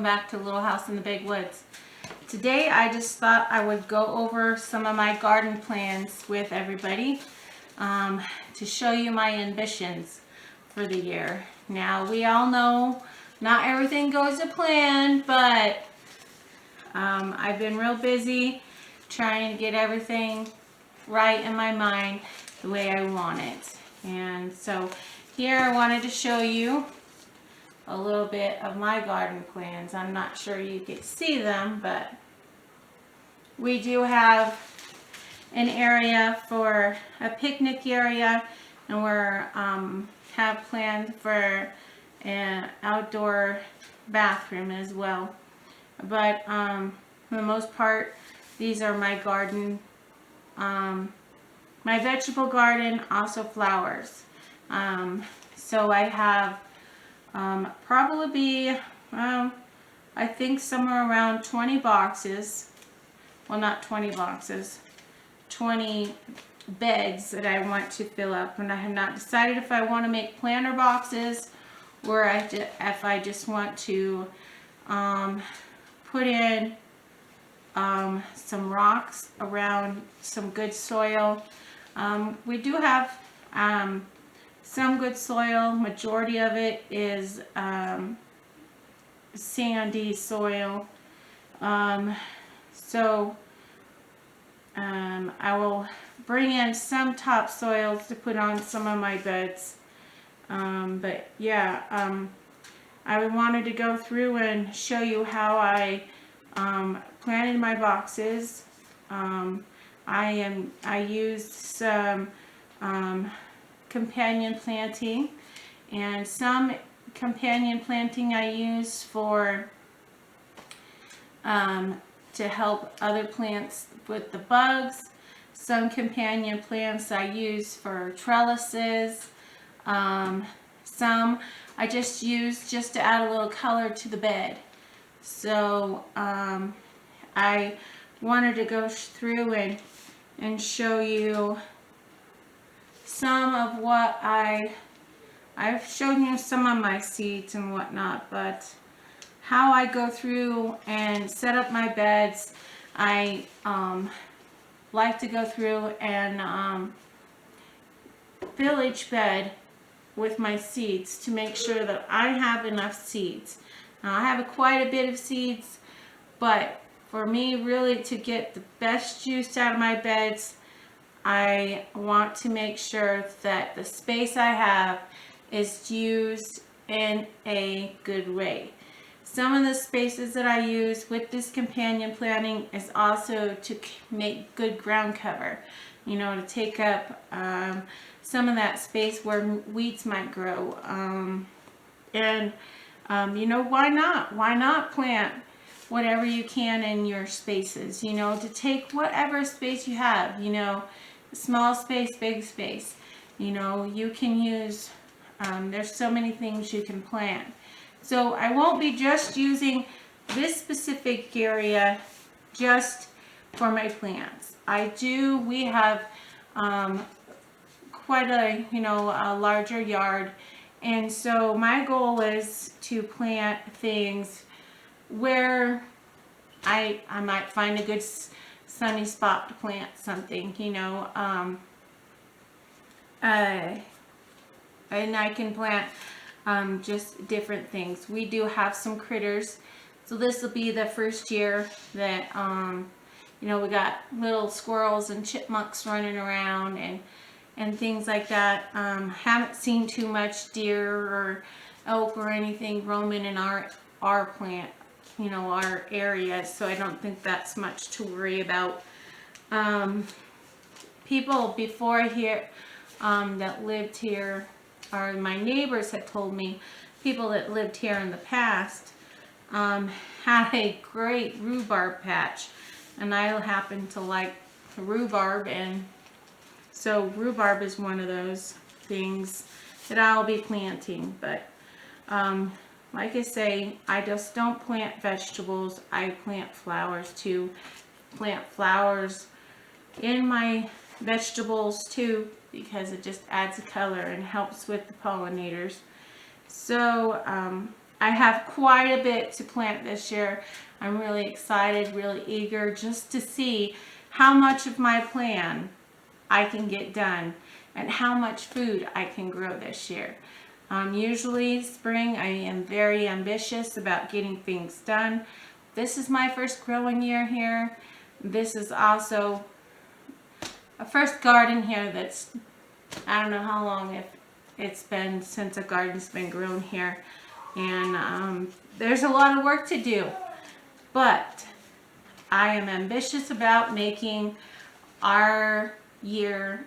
back to Little House in the Big Woods. Today I just thought I would go over some of my garden plans with everybody to show you my ambitions for the year. Now we all know not everything goes to plan, but I've been real busy trying to get everything right in my mind the way I want it. And so here I wanted to show you a little bit of my garden plans. I'm not sure you can see them, but we do have an area for a picnic area, and we're have planned for an outdoor bathroom as well. But for the most part, these are my garden, my vegetable garden, also flowers. So I have probably I think somewhere around 20 boxes. Well, not 20 boxes, 20 beds that I want to fill up, and I have not decided if I want to make planter boxes or if I just want to put in some rocks around some good soil. We do have some good soil. Majority of it is sandy soil. I will bring in some topsoil to put on some of my beds. But yeah, I wanted to go through and show you how I planted my boxes. I used some companion planting, and some companion planting I use for to help other plants with the bugs. Some companion plants I use for trellises. Some I just use just to add a little color to the bed. So I wanted to go through and show you some of what I've shown you some of my seeds and whatnot, but how I go through and set up my beds, I like to go through and fill each bed with my seeds to make sure that I have enough seeds. Now I have quite a bit of seeds, but for me really to get the best juice out of my beds, I want to make sure that the space I have is used in a good way. Some of the spaces that I use with this companion planting is also to make good ground cover, you know, to take up some of that space where weeds might grow. You know, why not? Why not plant whatever you can in your spaces, you know, to take whatever space you have, you know, small space, big space, you know, you can use, there's so many things you can plant. So I won't be just using this specific area just for my plants. We have quite a, you know, a larger yard, and so my goal is to plant things where I might find a good sunny spot to plant something, you know, and I can plant just different things. We do have some critters, so this will be the first year that you know, we got little squirrels and chipmunks running around and things like that. Haven't seen too much deer or elk or anything roaming in our plant, you know, our area, so I don't think that's much to worry about. People before here that lived here, or my neighbors had told me, people that lived here in the past had a great rhubarb patch, and I happen to like rhubarb, and so rhubarb is one of those things that I'll be planting. But like I say, I just don't plant vegetables, I plant flowers too. Plant flowers in my vegetables too, because it just adds a color and helps with the pollinators. So I have quite a bit to plant this year. I'm really excited, really eager just to see how much of my plan I can get done and how much food I can grow this year. Usually spring, I am very ambitious about getting things done. This is my first growing year here. This is also a first garden here that's, I don't know how long it's been since a garden's been grown here. And there's a lot of work to do. But I am ambitious about making our year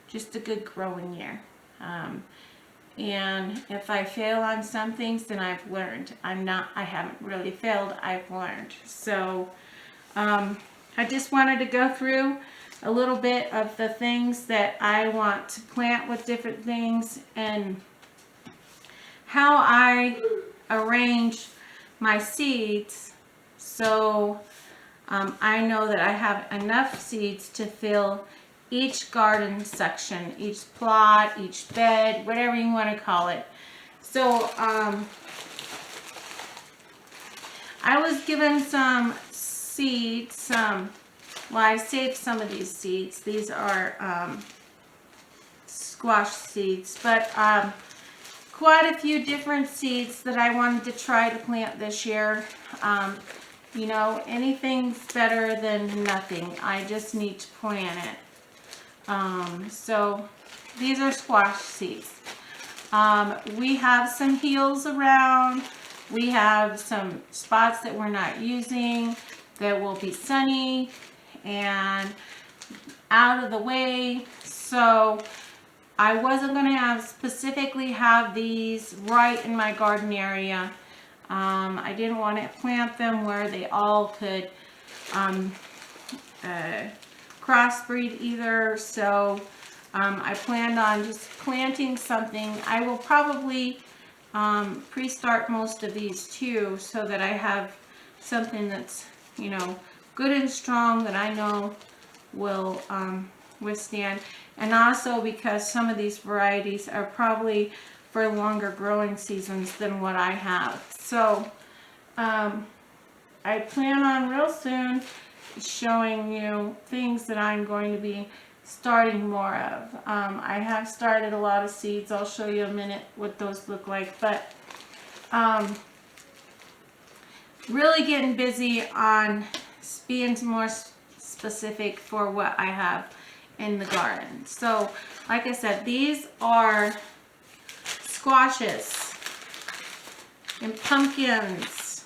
just a good growing year. And if I fail on some things, then I've learned. I haven't really failed, I've learned. So I just wanted to go through a little bit of the things that I want to plant with different things and how I arrange my seeds so I know that I have enough seeds to fill each garden section, each plot, each bed, whatever you want to call it. So I was given some seeds, well, I saved some of these seeds. These are squash seeds, but quite a few different seeds that I wanted to try to plant this year. You know, anything's better than nothing. I just need to plant it. So these are squash seeds. We have some heels around. We have some spots that we're not using that will be sunny and out of the way. So I wasn't going to specifically have these right in my garden area. I didn't want to plant them where they all could crossbreed either. So I planned on just planting something. I will probably pre-start most of these too, so that I have something that's, you know, good and strong that I know will withstand. And also because some of these varieties are probably for longer growing seasons than what I have. So I plan on real soon showing you things that I'm going to be starting more of. I have started a lot of seeds. I'll show you in a minute what those look like. But really getting busy on being more specific for what I have in the garden. So like I said, these are squashes and pumpkins.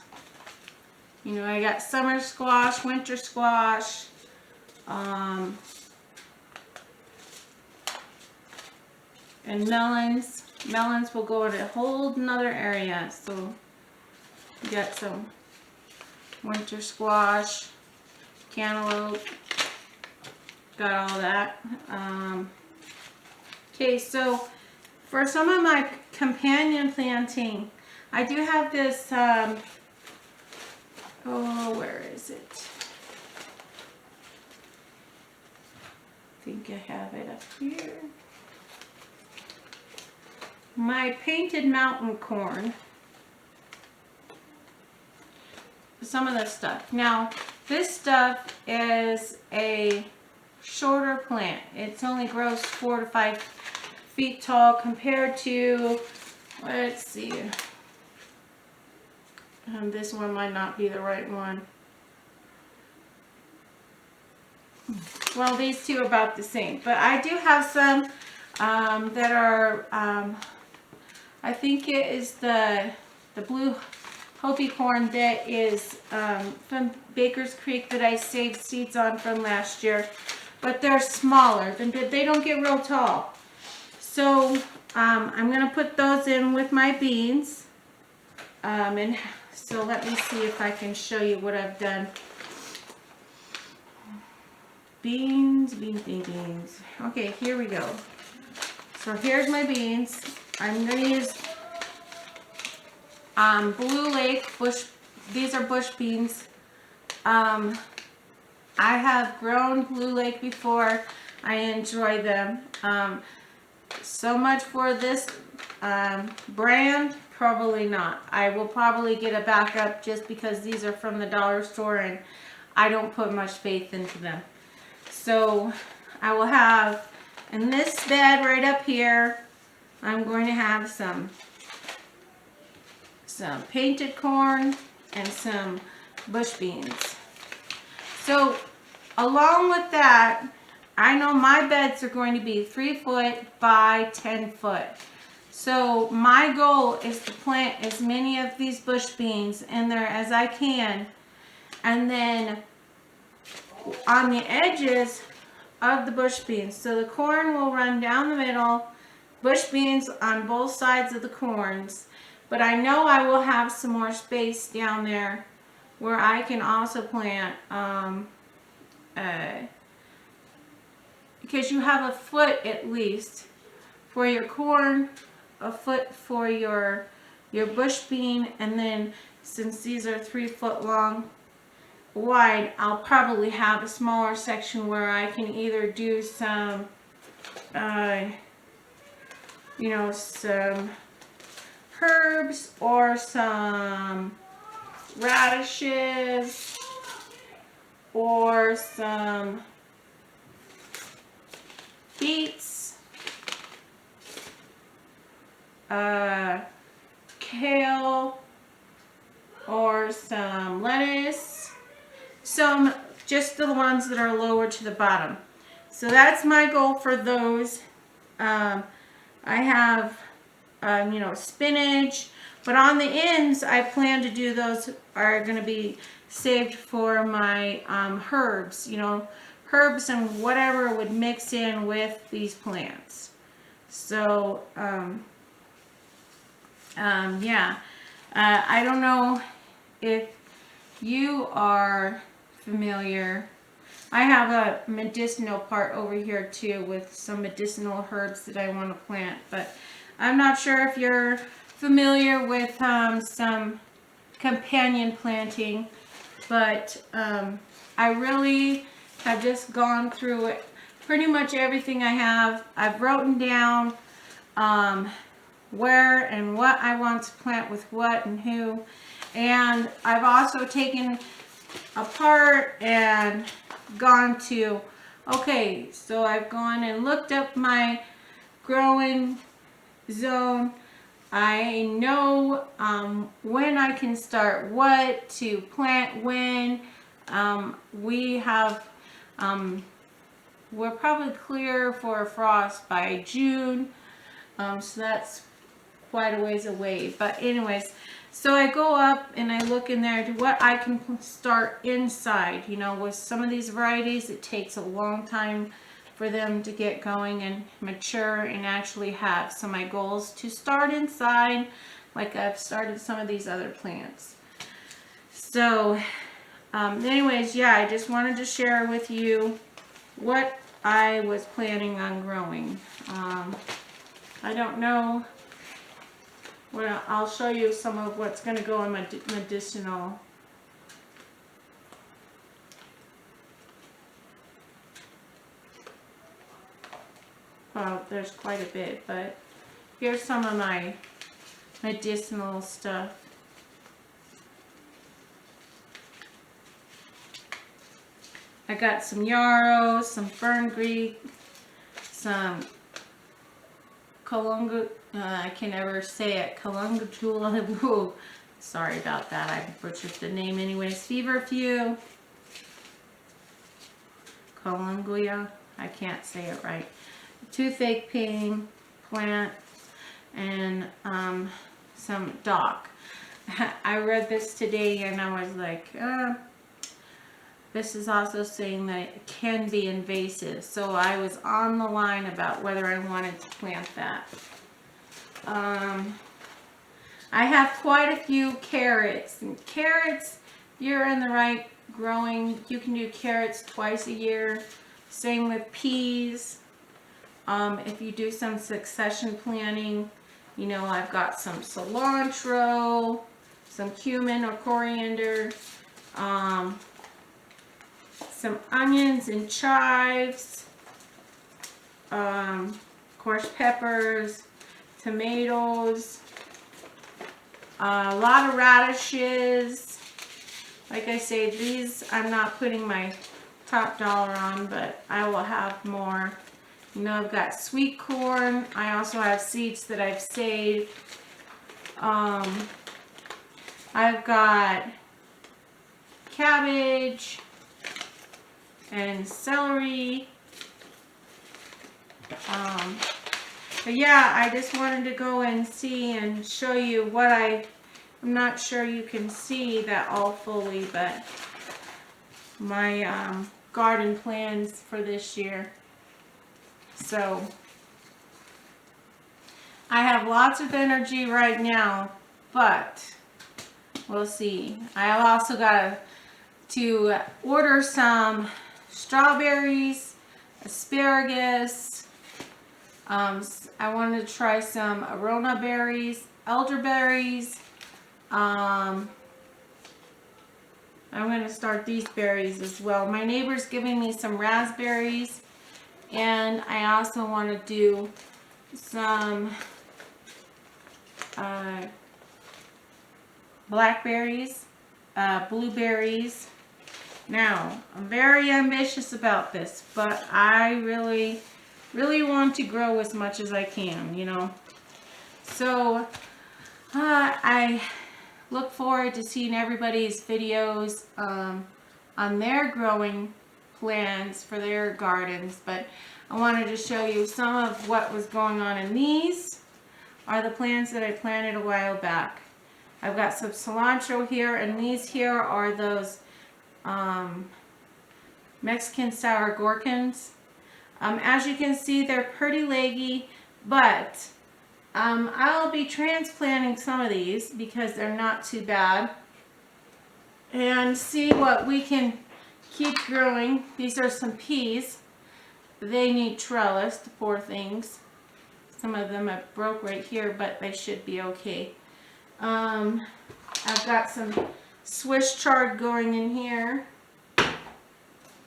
You know, I got summer squash, winter squash, and melons. Melons will go in a whole nother area. So you got some winter squash, cantaloupe, got all that. Okay, so for some of my companion planting, I do have this, oh, where is it? I think I have it up here. My painted mountain corn. Some of this stuff. Now, this stuff is a shorter plant. It only grows 4 to 5 feet tall compared to, let's see, this one might not be the right one. Well, these two are about the same, but I do have some that are, I think it is the blue Hopi corn that is from Baker's Creek that I saved seeds on from last year, but they're smaller. They don't get real tall. So I'm going to put those in with my beans. And so let me see if I can show you what I've done. Beans. Okay, here we go. So here's my beans. I'm going to use Blue Lake bush. These are bush beans. I have grown Blue Lake before. I enjoy them. So much for this brand Probably not. I will probably get a backup just because these are from the dollar store and I don't put much faith into them. So I will have, in this bed right up here, I'm going to have some painted corn and some bush beans. So along with that, I know my beds are going to be 3 foot by 10 foot. So my goal is to plant as many of these bush beans in there as I can. And then on the edges of the bush beans, so the corn will run down the middle, bush beans on both sides of the corns. But I know I will have some more space down there where I can also plant, because you have a foot at least for your corn, a foot for your bush bean, and then since these are 3 foot long wide, I'll probably have a smaller section where I can either do some, some herbs or some radishes or some beets, kale, or some lettuce, just the ones that are lower to the bottom. So that's my goal for those. I have spinach, but on the ends I plan to do, those are going to be saved for my herbs, herbs and whatever would mix in with these plants. So yeah, I don't know if you are familiar. I have a medicinal part over here too with some medicinal herbs that I want to plant, but I'm not sure if you're familiar with some companion planting, but I really have just gone through it. Pretty much everything I have, I've written down where and what I want to plant with what and who. And I've also taken apart and gone to, okay, so I've gone and looked up my growing zone. I know when I can start what to plant when. We have, we're probably clear for a frost by June, so that's quite a ways away. But anyways, so I go up and I look in there to what I can start inside. With some of these varieties, it takes a long time for them to get going and mature and actually have. So my goal is to start inside like I've started some of these other plants. So anyways, yeah, I just wanted to share with you what I was planning on growing. I don't know. Well, I'll show you some of what's going to go in my medicinal. Well, there's quite a bit, but here's some of my medicinal stuff. I got some yarrow, some ferngully, some I can never say it, calendula. Sorry about that, I butchered the name anyways. Feverfew, calendula, I can't say it right. Toothache pain plant, and some dock. I read this today and I was like, this is also saying that it can be invasive. So I was on the line about whether I wanted to plant that. I have quite a few carrots. And carrots, you're in the right growing. You can do carrots twice a year. Same with peas. If you do some succession planting, I've got some cilantro, some cumin or coriander, some onions and chives, of course peppers, tomatoes, A lot of radishes. Like I say, these I'm not putting my top dollar on, but I will have more. You know, I've got sweet corn. I also have seeds that I've saved. I've got cabbage and celery. But yeah, I just wanted to go and see and show you what I'm not sure you can see that all fully, but my garden plans for this year. So I have lots of energy right now, but we'll see. I also got to order some strawberries, asparagus. I wanted to try some arona berries, elderberries. I'm going to start these berries as well. My neighbor's giving me some raspberries, and I also want to do some blackberries, blueberries. Now, I'm very ambitious about this, but I really want to grow as much as I can, you know. So, I look forward to seeing everybody's videos on their growing plans for their gardens, but I wanted to show you some of what was going on in these. Are the plants that I planted a while back. I've got some cilantro here, and these here are those Mexican sour gherkins. As you can see, they're pretty leggy, but I'll be transplanting some of these because they're not too bad, and see what we can keep growing. These are some peas. They need trellis, the poor things. Some of them have broke right here, but they should be okay. I've got some Swiss chard going in here.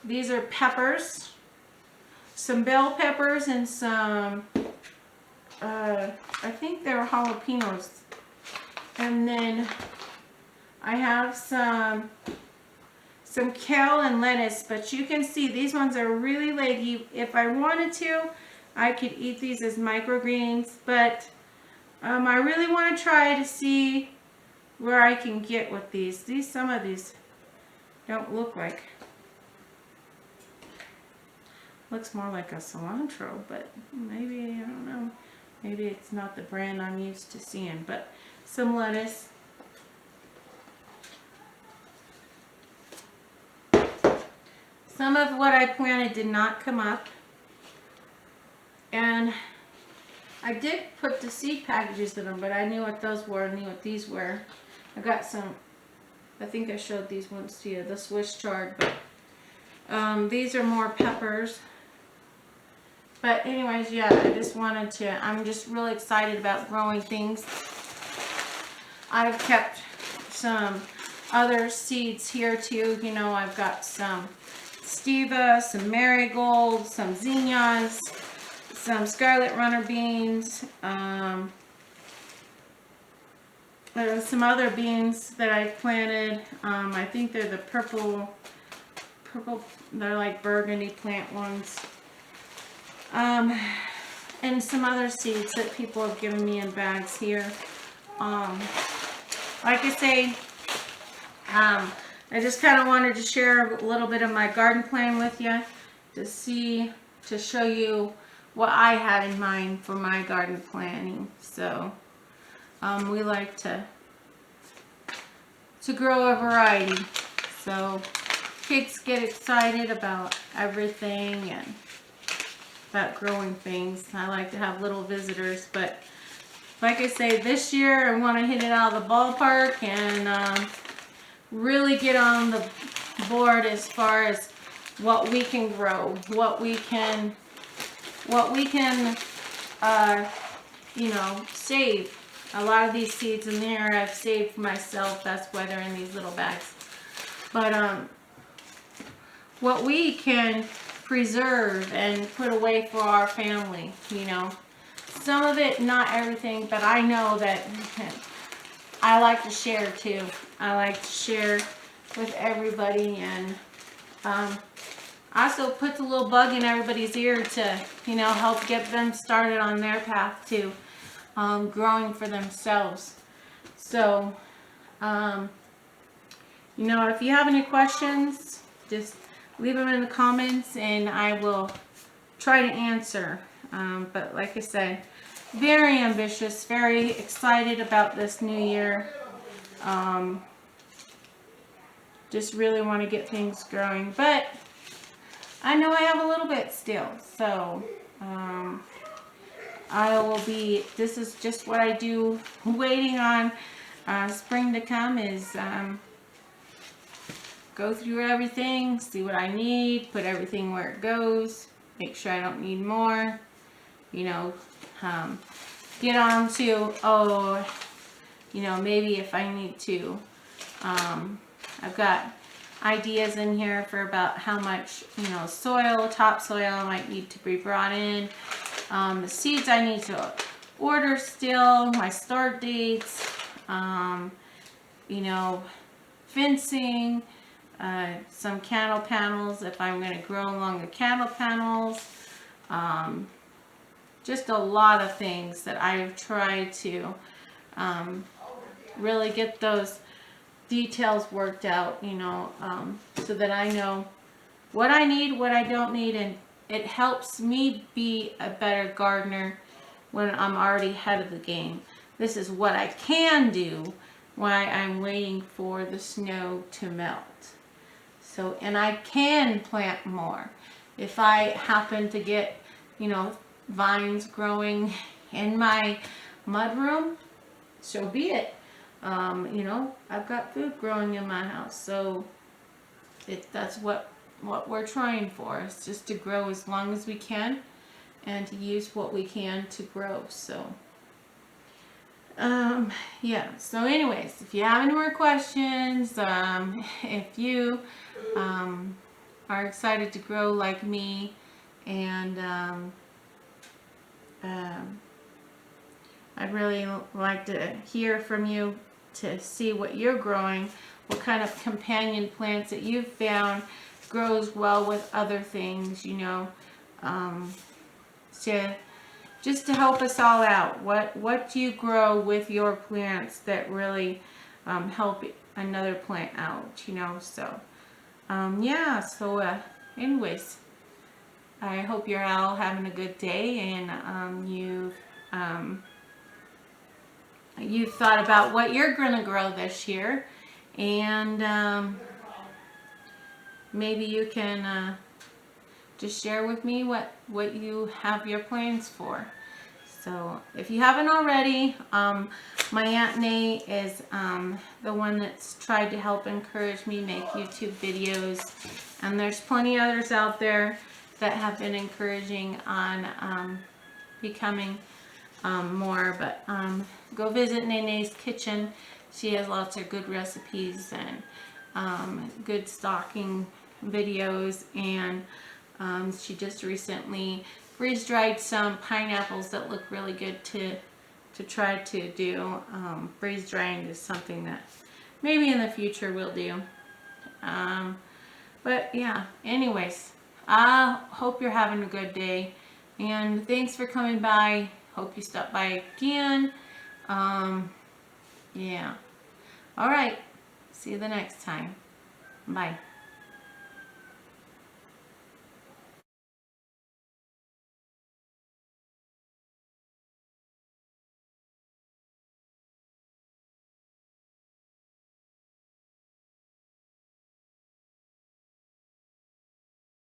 These are peppers. Some bell peppers and some, I think they're jalapenos. And then I have some kale and lettuce, but you can see these ones are really leggy. If I wanted to, I could eat these as microgreens, but I really want to try to see where I can get with these. Some of these don't look like, looks more like a cilantro, but maybe, I don't know, maybe it's not the brand I'm used to seeing. But some lettuce. Some of what I planted did not come up, and I did put the seed packages in them, but I knew what those were, I knew what these were. I got some, I think I showed these ones to you, the Swiss chard, but these are more peppers. But anyways, yeah, I just wanted to, I'm just really excited about growing things. I've kept some other seeds here too. You know, I've got some steva, some marigold, some zinnias, some scarlet runner beans, there's some other beans that I planted. I think they're the purple, they're like burgundy plant ones. And some other seeds that people have given me in bags here. Like I say, I just kind of wanted to share a little bit of my garden plan with you to show you what I had in mind for my garden planning. So we like to grow a variety. So kids get excited about everything and about growing things. I like to have little visitors, but like I say, this year I want to hit it out of the ballpark and really get on the board as far as what we can grow, what we can you know, save. A lot of these seeds in there I've saved for myself. That's why they're in these little bags. But what we can preserve and put away for our family, you know. Some of it, not everything, but I know that I like to share too. I like to share with everybody, and also puts a little bug in everybody's ear to, you know, help get them started on their path to growing for themselves. So, you know, if you have any questions, just leave them in the comments and I will try to answer. But like I said, very ambitious, very excited about this new year. Just really want to get things growing, but I know I have a little bit still, so I will be, this is just what I do, waiting on spring to come, is go through everything, see what I need, put everything where it goes, make sure I don't need more, you know, get on to, oh, you know, maybe if I need to, I've got ideas in here for about how much, you know, soil, topsoil might need to be brought in, the seeds I need to order still, my start dates, you know, fencing, some cattle panels if I'm going to grow along the cattle panels, just a lot of things that I've tried to really get those details worked out, you know, so that I know what I need, what I don't need, and it helps me be a better gardener when I'm already ahead of the game. This is what I can do while I'm waiting for the snow to melt. So, and I can plant more. If I happen to get, you know, vines growing in my mudroom, so be it. You know, I've got food growing in my house, so that's what we're trying for. It's just to grow as long as we can and to use what we can to grow. So yeah, so anyways, if you have any more questions, if you are excited to grow like me, and I'd really like to hear from you to see what you're growing, what kind of companion plants that you've found grows well with other things, you know, just to help us all out. What do you grow with your plants that really help another plant out, you know? So yeah, so anyways, I hope you're all having a good day, and you've thought about what you're going to grow this year, and maybe you can just share with me what you have your plans for. So if you haven't already, my Aunt Nay is the one that's tried to help encourage me make YouTube videos, and there's plenty others out there that have been encouraging on becoming more, but go visit Nene's kitchen. She has lots of good recipes and good stocking videos, and she just recently freeze-dried some pineapples that look really good to try to do. Freeze-drying is something that maybe in the future we'll do. But yeah, anyways, I hope you're having a good day, and thanks for coming by. Hope you stop by again. Yeah. All right. See you the next time. Bye.